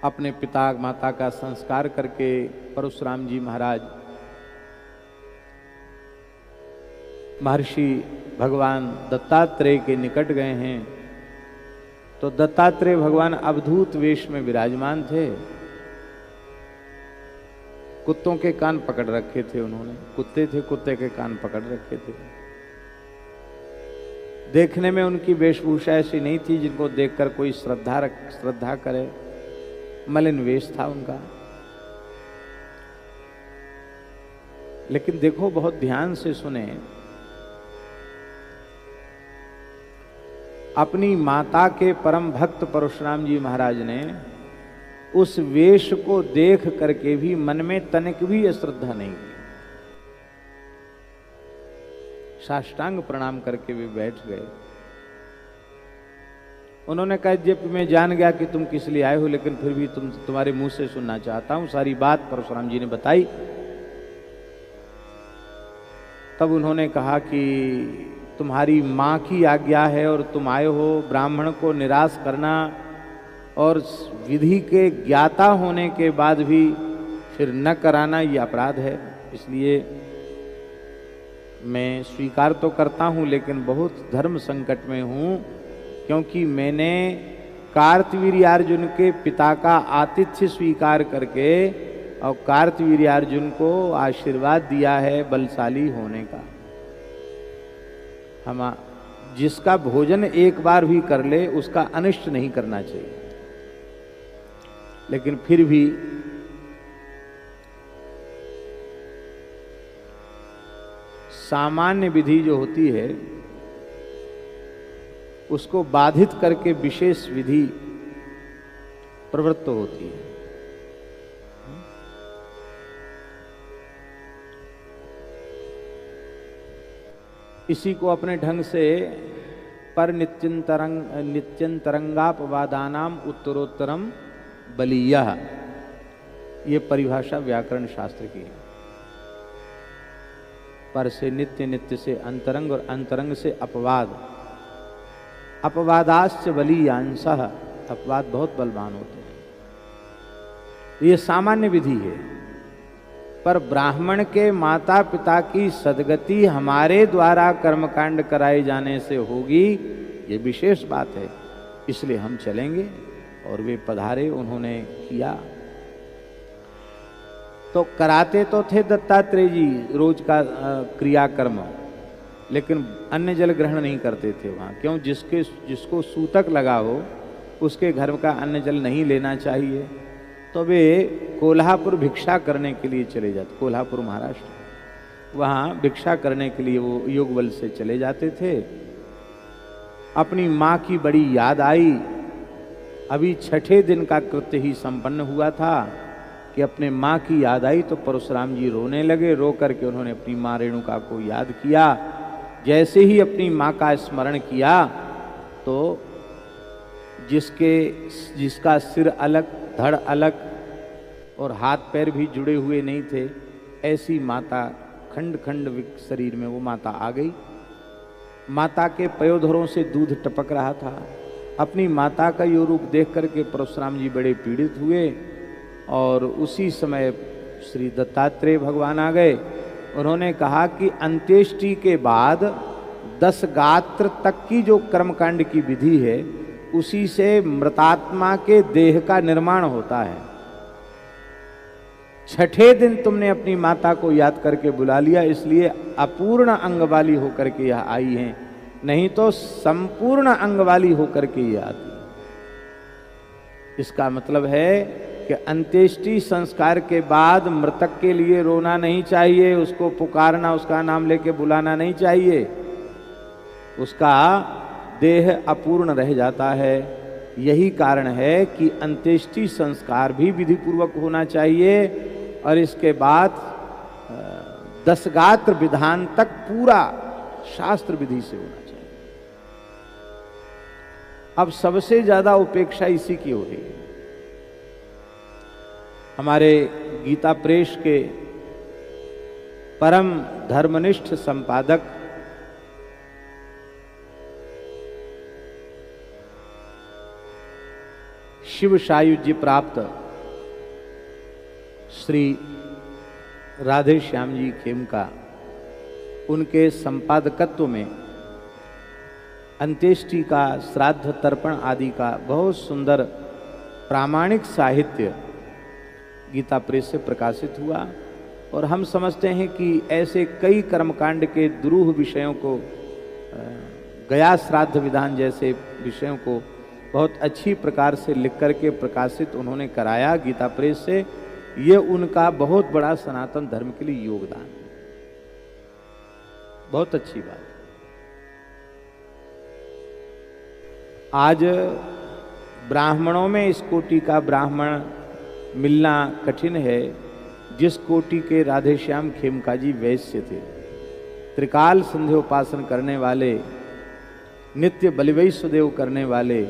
अपने पिता माता का संस्कार करके परशुराम जी महाराज महर्षि भगवान दत्तात्रेय के निकट गए हैं। तो दत्तात्रेय भगवान अवधूत वेश में विराजमान थे। कुत्तों के कान पकड़ रखे थे उन्होंने, कुत्ते थे, कुत्ते के कान पकड़ रखे थे। देखने में उनकी वेशभूषा ऐसी नहीं थी जिनको देखकर कोई श्रद्धा करे। मलिन वेश था उनका। लेकिन देखो, बहुत ध्यान से सुने, अपनी माता के परम भक्त परशुराम जी महाराज ने उस वेश को देख करके भी मन में तनिक भी अश्रद्धा नहीं की। साष्टांग प्रणाम करके वे बैठ गए। उन्होंने कहा, जब मैं जान गया कि तुम किस लिए आए हो, लेकिन फिर भी तुम्हारे मुंह से सुनना चाहता हूं। सारी बात परशुराम जी ने बताई। तब उन्होंने कहा कि तुम्हारी मां की आज्ञा है और तुम आए हो ब्राह्मण को निराश करना, और विधि के ज्ञाता होने के बाद भी फिर न कराना, ये अपराध है। इसलिए मैं स्वीकार तो करता हूं, लेकिन बहुत धर्म संकट में हूं, क्योंकि मैंने कार्तवीर्यार्जुन के पिता का आतिथ्य स्वीकार करके और कार्तवीर्यार्जुन को आशीर्वाद दिया है बलशाली होने का। हम जिसका भोजन एक बार भी कर ले उसका अनिष्ट नहीं करना चाहिए। लेकिन फिर भी सामान्य विधि जो होती है उसको बाधित करके विशेष विधि प्रवृत्त होती है। इसी को अपने ढंग से पर नित्यंतरंगापवादानाम उत्तरोत्तरम बलीयः, ये परिभाषा व्याकरण शास्त्र की है। पर से नित्य, नित्य से अंतरंग और अंतरंग से अपवाद। अपवादाश्च बलीयांशः, अपवाद बहुत बलवान होते हैं। ये सामान्य विधि है। पर ब्राह्मण के माता पिता की सद्गति हमारे द्वारा कर्मकांड कराए जाने से होगी, ये विशेष बात है। इसलिए हम चलेंगे। और वे पधारे, उन्होंने किया। तो कराते तो थे दत्तात्रेय जी रोज का क्रियाकर्म, लेकिन अन्न जल ग्रहण नहीं करते थे वहाँ। क्यों? जिसको सूतक लगा हो उसके घर का अन्न जल नहीं लेना चाहिए। तो वे कोल्हापुर भिक्षा करने के लिए चले जाते। कोल्हापुर महाराष्ट्र, वहाँ भिक्षा करने के लिए वो योग बल से चले जाते थे। अपनी माँ की बड़ी याद आई। अभी छठे दिन का कृत्य ही संपन्न हुआ था कि अपने माँ की याद आई, तो परशुराम जी रोने लगे। रो करके उन्होंने अपनी माँ रेणुका को याद किया। जैसे ही अपनी माँ का स्मरण किया तो जिसका सिर अलग, धड़ अलग और हाथ पैर भी जुड़े हुए नहीं थे, ऐसी माता खंड खंड शरीर में वो माता आ गई। माता के पयोधरों से दूध टपक रहा था। अपनी माता का यो रूप देख करके परशुराम जी बड़े पीड़ित हुए। और उसी समय श्री दत्तात्रेय भगवान आ गए। उन्होंने कहा कि अंत्येष्टि के बाद 10 गात्र तक की जो कर्मकांड की विधि है, उसी से मृतात्मा के देह का निर्माण होता है। छठे दिन तुमने अपनी माता को याद करके बुला लिया, इसलिए अपूर्ण अंग वाली होकर के यह आई हैं, नहीं तो संपूर्ण अंग वाली होकर के ये आती। इसका मतलब है कि अंत्येष्टि संस्कार के बाद मृतक के लिए रोना नहीं चाहिए, उसको पुकारना, उसका नाम लेके बुलाना नहीं चाहिए। उसका देह अपूर्ण रह जाता है। यही कारण है कि अंत्येष्टि संस्कार भी विधि पूर्वक होना चाहिए। और इसके बाद 10 गात्र विधान तक पूरा शास्त्र विधि से होना चाहिए। अब सबसे ज्यादा उपेक्षा इसी की हो रही है। हमारे गीता प्रेस के परम धर्मनिष्ठ संपादक शिव सायुज्य प्राप्त श्री राधे श्याम जी खेमका, उनके संपादकत्व में अंत्येष्टि का, श्राद्ध तर्पण आदि का बहुत सुंदर प्रामाणिक साहित्य गीता प्रेस से प्रकाशित हुआ। और हम समझते हैं कि ऐसे कई कर्मकांड के दुरूह विषयों को, गया श्राद्ध विधान जैसे विषयों को बहुत अच्छी प्रकार से लिख करके प्रकाशित उन्होंने कराया गीता प्रेस से। ये उनका बहुत बड़ा सनातन धर्म के लिए योगदान है, बहुत अच्छी बात। आज ब्राह्मणों में इस कोटि का ब्राह्मण मिलना कठिन है जिस कोटि के राधेश्याम खेमका जी वैश्य थे, त्रिकाल संध्या उपासन करने वाले, नित्य बलिवैश्वदेव करने वाले,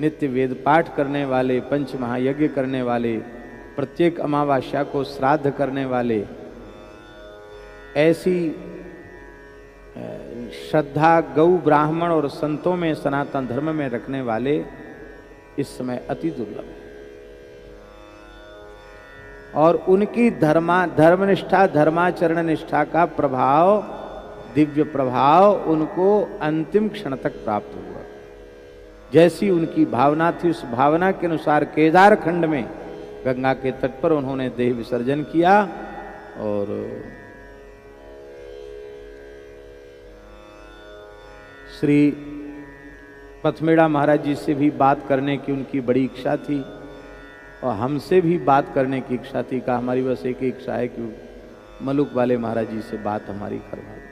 नित्य वेद पाठ करने वाले, पंच महायज्ञ करने वाले, प्रत्येक अमावस्या को श्राद्ध करने वाले, ऐसी श्रद्धा गौ ब्राह्मण और संतों में, सनातन धर्म में रखने वाले इस समय अति दुर्लभ है। और उनकी धर्मनिष्ठा, धर्माचरण निष्ठा का प्रभाव, दिव्य प्रभाव उनको अंतिम क्षण तक प्राप्त हुआ। जैसी उनकी भावना थी उस भावना के अनुसार केदार खंड में गंगा के तट पर उन्होंने देह विसर्जन किया। और श्री पथमेड़ा महाराज जी से भी बात करने की उनकी बड़ी इच्छा थी और हमसे भी बात करने की इच्छा थी। कहा हमारी बस एक ही इच्छा है कि मलुक वाले महाराज जी से बात हमारी करवा दें,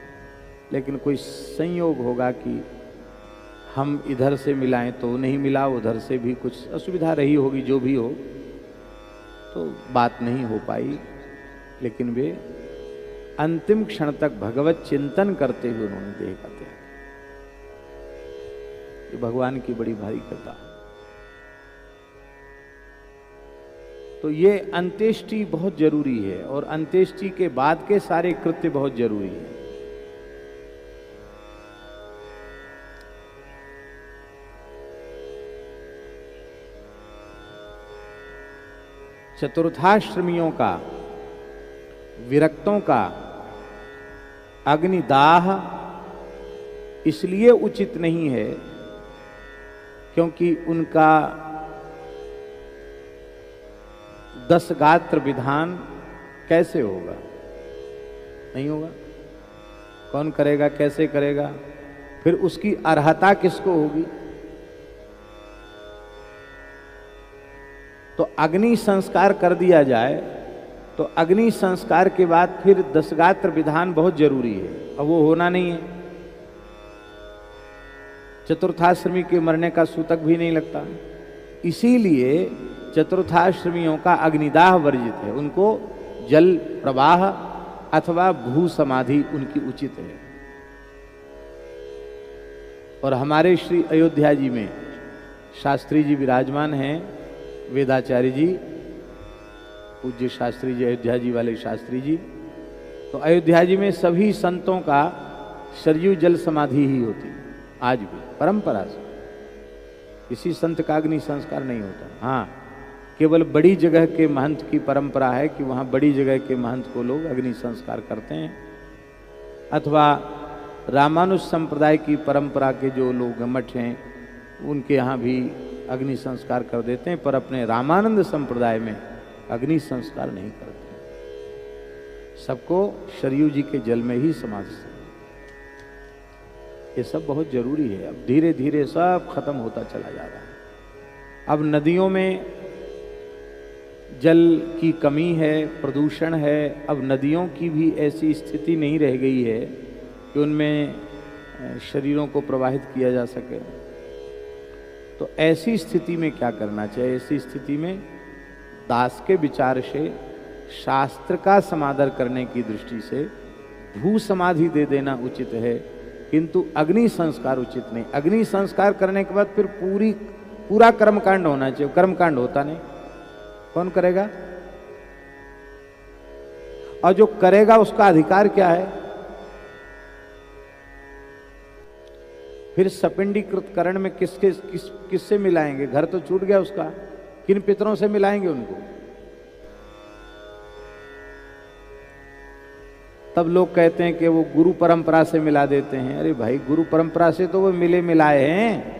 लेकिन कोई संयोग होगा कि हम इधर से मिलाएं तो नहीं मिला, उधर से भी कुछ असुविधा रही होगी, जो भी हो, तो बात नहीं हो पाई। लेकिन वे अंतिम क्षण तक भगवत चिंतन करते हुए उन्होंने देह का त्याग। ये भगवान की बड़ी भारी कृपा। तो ये अंत्येष्टि बहुत जरूरी है और अंत्येष्टि के बाद के सारे कृत्य बहुत जरूरी है। चतुर्थाश्रमियों का, विरक्तों का अग्निदाह इसलिए उचित नहीं है क्योंकि उनका 10 गात्र विधान कैसे होगा? नहीं होगा। कौन करेगा, कैसे करेगा? फिर उसकी अर्हता किसको होगी? तो अग्नि संस्कार कर दिया जाए तो अग्नि संस्कार के बाद फिर 10 गात्र विधान बहुत जरूरी है, अब वो होना नहीं है। चतुर्थाश्रमी के मरने का सूतक भी नहीं लगता, इसीलिए चतुर्थाश्रमियों का अग्निदाह वर्जित है। उनको जल प्रवाह अथवा भू समाधि उनकी उचित है। और हमारे श्री अयोध्या जी में शास्त्री जी विराजमान हैं, वेदाचार्य जी, पूज्य शास्त्री जी, अयोध्या जी वाले शास्त्री जी। तो अयोध्या जी में सभी संतों का सरयू जल समाधि ही होती है, आज भी परंपरा से। किसी संत का अग्नि संस्कार नहीं होता। हाँ, केवल बड़ी जगह के महंत की परंपरा है कि वहाँ बड़ी जगह के महंत को लोग अग्नि संस्कार करते हैं, अथवा रामानुज संप्रदाय की परंपरा के जो लोग मठ हैं उनके यहाँ भी अग्नि संस्कार कर देते हैं, पर अपने रामानंद संप्रदाय में अग्नि संस्कार नहीं करते। सबको सरयू जी के जल में ही समाधि। ये सब बहुत जरूरी है। अब धीरे धीरे सब खत्म होता चला जा रहा है। अब नदियों में जल की कमी है, प्रदूषण है। अब नदियों की भी ऐसी स्थिति नहीं रह गई है कि उनमें शरीरों को प्रवाहित किया जा सके। तो ऐसी स्थिति में क्या करना चाहिए? ऐसी स्थिति में दास के विचार से, शास्त्र का समादर करने की दृष्टि से भू समाधि दे देना उचित है, किंतु अग्नि संस्कार उचित नहीं। अग्नि संस्कार करने के बाद फिर पूरा कर्मकांड होना चाहिए। कर्मकांड होता नहीं, कौन करेगा? और जो करेगा उसका अधिकार क्या है? फिर सपिंडीकृत करण में किससे मिलाएंगे? घर तो छूट गया उसका। किन पितरों से मिलाएंगे उनको? तब लोग कहते हैं कि वो गुरु परंपरा से मिला देते हैं। अरे भाई, गुरु परंपरा से तो वो मिले मिलाए हैं।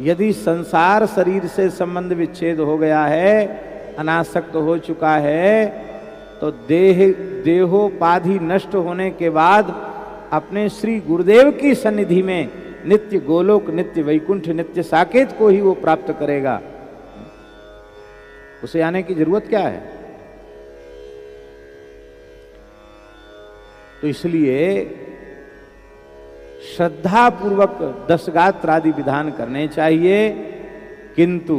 यदि संसार शरीर से संबंध विच्छेद हो गया है, अनासक्त हो चुका है, तो देहोपाधि नष्ट होने के बाद अपने श्री गुरुदेव की सन्निधि में नित्य गोलोक, नित्य वैकुंठ, नित्य साकेत को ही वो प्राप्त करेगा। उसे आने की जरूरत क्या है? तो इसलिए श्रद्धा पूर्वक 10 गात्र आदि विधान करने चाहिए, किंतु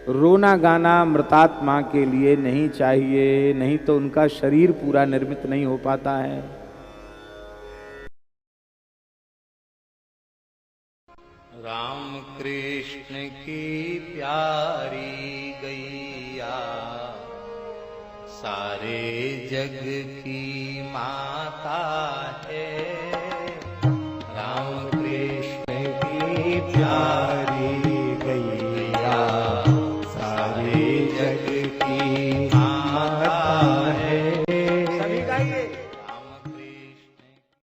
रोना गाना मृतात्मा के लिए नहीं चाहिए, नहीं तो उनका शरीर पूरा निर्मित नहीं हो पाता है। राम कृष्ण की प्यारी गैया सारे जग की माता है। राम कृष्ण की प्यारी